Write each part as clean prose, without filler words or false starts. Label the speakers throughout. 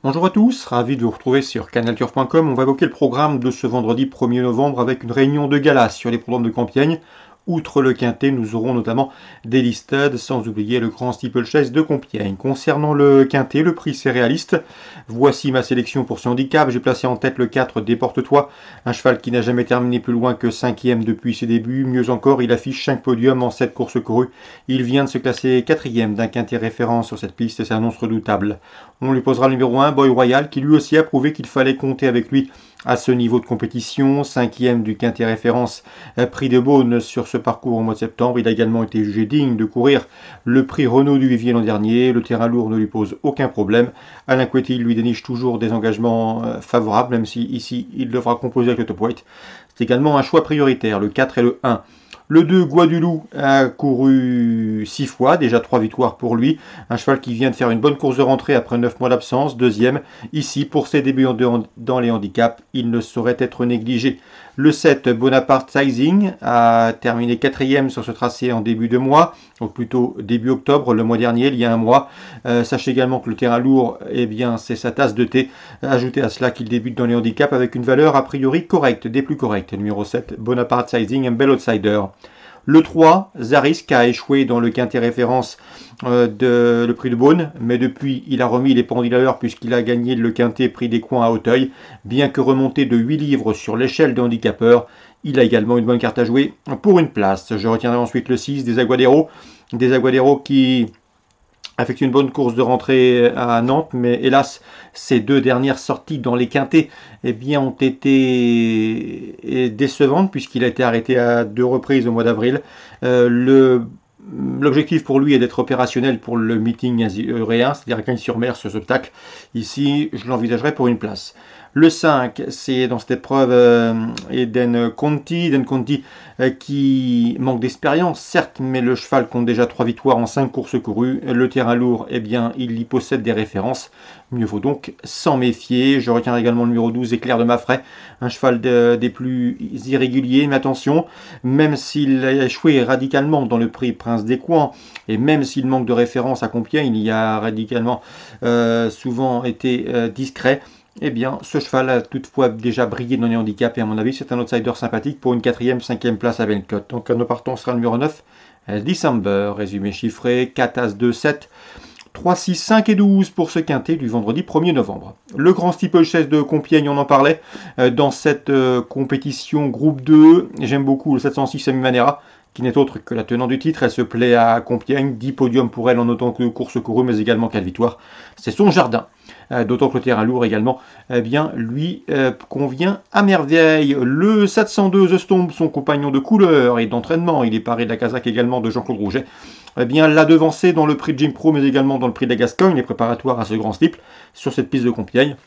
Speaker 1: Bonjour à tous, ravi de vous retrouver sur canalturf.com. On va évoquer le programme de ce vendredi 1er novembre avec une réunion de gala sur les programmes de Compiègne. Outre le quintet, nous aurons notamment des listed, sans oublier le grand steeplechase de Compiègne. Concernant le quintet, le prix céréaliste, voici ma sélection pour ce handicap. J'ai placé en tête le 4, Déporte-toi, un cheval qui n'a jamais terminé plus loin que 5e depuis ses débuts. Mieux encore, il affiche 5 podiums en 7 courses courues. Il vient de se classer 4e d'un quintet référence sur cette piste et s'annonce redoutable. On lui posera le numéro 1, Boy Royal, qui lui aussi a prouvé qu'il fallait compter avec lui à ce niveau de compétition. 5e du quintet référence, prix de Beaune sur ce parcours au mois de septembre. Il a également été jugé digne de courir le prix Renault du Vivier l'an dernier. Le terrain lourd ne lui pose aucun problème. Alain Couetil lui déniche toujours des engagements favorables, même si ici il devra composer avec le top weight. C'est également un choix prioritaire, le 4 et le 1. Le 2, Guadulou, a couru 6 fois, déjà 3 victoires pour lui. Un cheval qui vient de faire une bonne course de rentrée après 9 mois d'absence. Deuxième, ici, pour ses débuts dans les handicaps, il ne saurait être négligé. Le 7, Bonaparte Sizing, a terminé 4e sur ce tracé en début de mois, ou plutôt début octobre, le mois dernier, il y a un mois. Sachez également que le terrain lourd, eh bien, c'est sa tasse de thé. Ajoutez à cela qu'il débute dans les handicaps avec une valeur a priori correcte, des plus correctes. Numéro 7, Bonaparte Sizing, un bel outsider. Le 3, Zarisk, a échoué dans le quintet référence de le prix de Beaune, mais depuis il a remis les pendules à l'heure puisqu'il a gagné le quintet prix des coins à Auteuil. Bien que remonté de 8 livres sur l'échelle des handicapeurs, il a également une bonne carte à jouer pour une place. Je retiendrai ensuite le 6, des Aguaderos qui effectue une bonne course de rentrée à Nantes, mais hélas, ces deux dernières sorties dans les quintets eh bien, ont été décevantes puisqu'il a été arrêté à 2 reprises au mois d'avril. L'objectif pour lui est d'être opérationnel pour le meeting azuréen, c'est-à-dire à Cagnes-sur-Mer, ce spectacle. Ici, je l'envisagerai pour une place. Le 5, c'est dans cette épreuve Eden Conti. Eden Conti qui manque d'expérience, certes, mais le cheval compte déjà 3 victoires en 5 courses courues. Le terrain lourd, eh bien, il y possède des références. Mieux vaut donc s'en méfier. Je retiens également le numéro 12, Éclair de Maffray, un cheval des plus irréguliers. Mais attention, même s'il a échoué radicalement dans le prix Prince des Coins, et même s'il manque de référence à Compiègne, il y a radicalement souvent été discret. Eh bien, ce cheval a toutefois déjà brillé dans les handicaps et à mon avis, c'est un outsider sympathique pour une 4e, 5e place à Bellecote. Donc, nos partants sera le numéro 9, December. Résumé chiffré, 4 As 2, 7, 3, 6, 5 et 12 pour ce quintet du vendredi 1er novembre. Le grand steeplechase de Compiègne, on en parlait, dans cette compétition groupe 2. J'aime beaucoup le 706 Amy Manera, qui n'est autre que la tenante du titre. Elle se plaît à Compiègne, 10 podiums pour elle en autant que course courue, mais également 4 victoires. C'est son jardin. D'autant que le terrain lourd également, eh bien, lui convient à merveille. Le 702 The Stomp, son compagnon de couleur et d'entraînement, il est paré de la casaque également de Jean-Claude Rouget, eh bien, l'a devancé dans le prix de Jim Pro, mais également dans le prix de la Gascogne, les préparatoires à ce grand steeple, sur cette piste de Compiègne.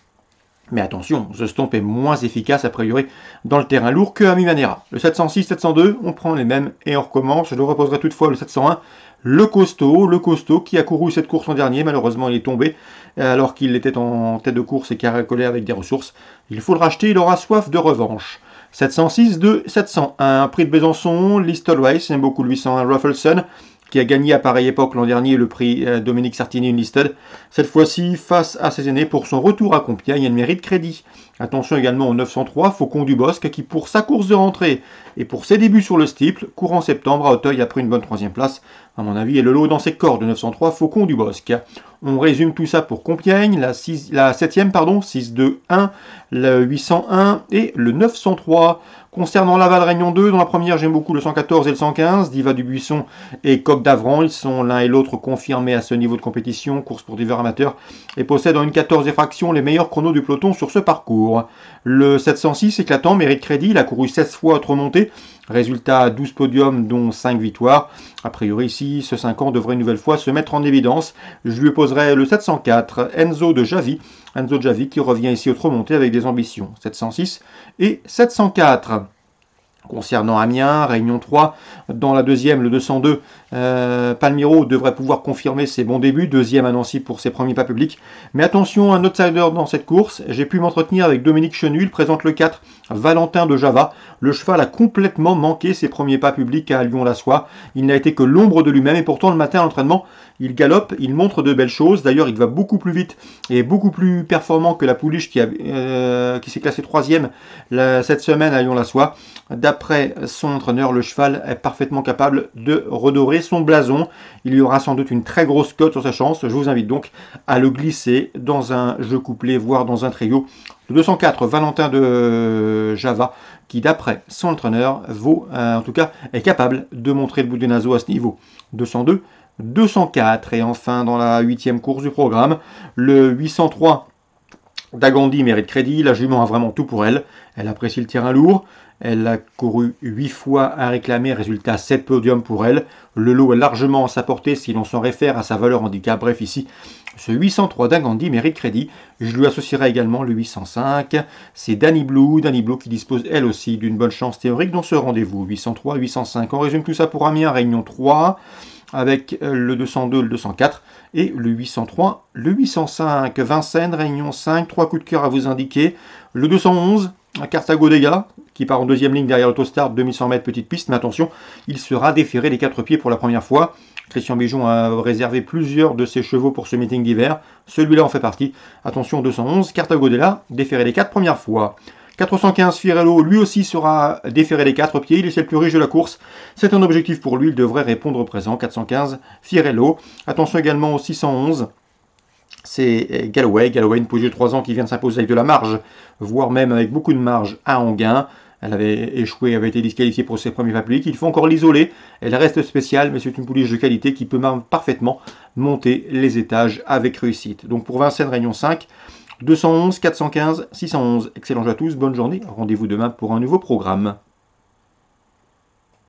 Speaker 1: Mais attention, The Stomp est moins efficace a priori dans le terrain lourd que Amy Manera. Le 706, 702, on prend les mêmes et on recommence. Je le reposerai toutefois le 701, le costaud qui a couru cette course en dernier. Malheureusement, il est tombé alors qu'il était en tête de course et qui a récolté avec des ressources. Il faut le racheter, il aura soif de revanche. 706, 2, 701, prix de Besançon, Listle Race, j'aime beaucoup le 801 Ruffleson, qui a gagné à pareille époque l'an dernier le prix Dominique Sartini Unlisted. Cette fois-ci, face à ses aînés, pour son retour à Compiègne, elle mérite crédit. Attention également au 903, Faucon du Bosque, qui pour sa course de rentrée et pour ses débuts sur le steeple, courant septembre à Auteuil a pris une bonne 3e place, à mon avis, est le lot dans ses cordes de 903, Faucon du Bosque. On résume tout ça pour Compiègne, la 7e, 6-2-1, le 801 et le 903. Concernant Laval Réunion 2, dans la première, j'aime beaucoup le 114 et le 115, Diva du Buisson et Coq d'Avran. Ils sont l'un et l'autre confirmés à ce niveau de compétition, course pour divers amateurs, et possèdent en une 14 fraction les meilleurs chronos du peloton sur ce parcours. Le 706, éclatant, mérite crédit, il a couru 16 fois à remontée. Résultat, 12 podiums, dont 5 victoires. A priori, ici, ce 5 ans devrait une nouvelle fois se mettre en évidence. Je lui poserai le 704, Enzo Javi qui revient ici au remontée avec des ambitions. 706 et 704. Concernant Amiens, Réunion 3, dans la deuxième, le 202, Palmiro devrait pouvoir confirmer ses bons débuts, deuxième à Nancy pour ses premiers pas publics. Mais attention, un outsider dans cette course. J'ai pu m'entretenir avec Dominique Chenu, il présente le 4, Valentin de Java. Le cheval a complètement manqué ses premiers pas publics à Lyon-la-Soie. Il n'a été que l'ombre de lui-même et pourtant le matin à l'entraînement, il galope, il montre de belles choses. D'ailleurs, il va beaucoup plus vite et beaucoup plus performant que la pouliche qui s'est classée 3e cette semaine à Lyon-la-Soie. D'après son entraîneur, le cheval est parfaitement capable de redorer son blason. Il y aura sans doute une très grosse cote sur sa chance. Je vous invite donc à le glisser dans un jeu couplé, voire dans un trio. Le 204, Valentin de Java, qui d'après son entraîneur en tout cas, est capable de montrer le bout des naseaux à ce niveau. 202, 204 et enfin dans la 8e course du programme, le 803 Dagandi mérite crédit, la jument a vraiment tout pour elle, elle apprécie le terrain lourd, elle a couru 8 fois à réclamer, résultat 7 podiums pour elle, le lot est largement à sa portée si l'on s'en réfère à sa valeur handicap, bref ici, ce 803 Dagandi mérite crédit, je lui associerai également le 805, c'est Danny Blue qui dispose elle aussi d'une bonne chance théorique dans ce rendez-vous, 803, 805, on résume tout ça pour Amiens, Réunion 3, avec le 202, le 204 et le 803, le 805. Vincennes, Réunion 5, 3 coups de cœur à vous indiquer. Le 211, Carthago Dega, qui part en deuxième ligne derrière l'autostart, 2100 mètres, petite piste, mais attention, il sera déféré les 4 pieds pour la première fois. Christian Bijon a réservé plusieurs de ses chevaux pour ce meeting d'hiver. Celui-là en fait partie. Attention, 211, Carthago Dega, déféré les 4 premières fois. 415 Firello, lui aussi sera déféré les 4 pieds, il est le plus riche de la course. C'est un objectif pour lui, il devrait répondre au présent. 415 Firello. Attention également au 611. C'est Galloway, une pouliche de 3 ans qui vient de s'imposer avec de la marge, voire même avec beaucoup de marge à Anguin. Elle avait échoué, avait été disqualifiée pour ses premiers pas publics. Il faut encore l'isoler. Elle reste spéciale, mais c'est une pouliche de qualité qui peut parfaitement monter les étages avec réussite. Donc pour Vincennes, Réunion 5, 211, 415, 611. Excellent jeu à tous, bonne journée. Rendez-vous demain pour un nouveau programme.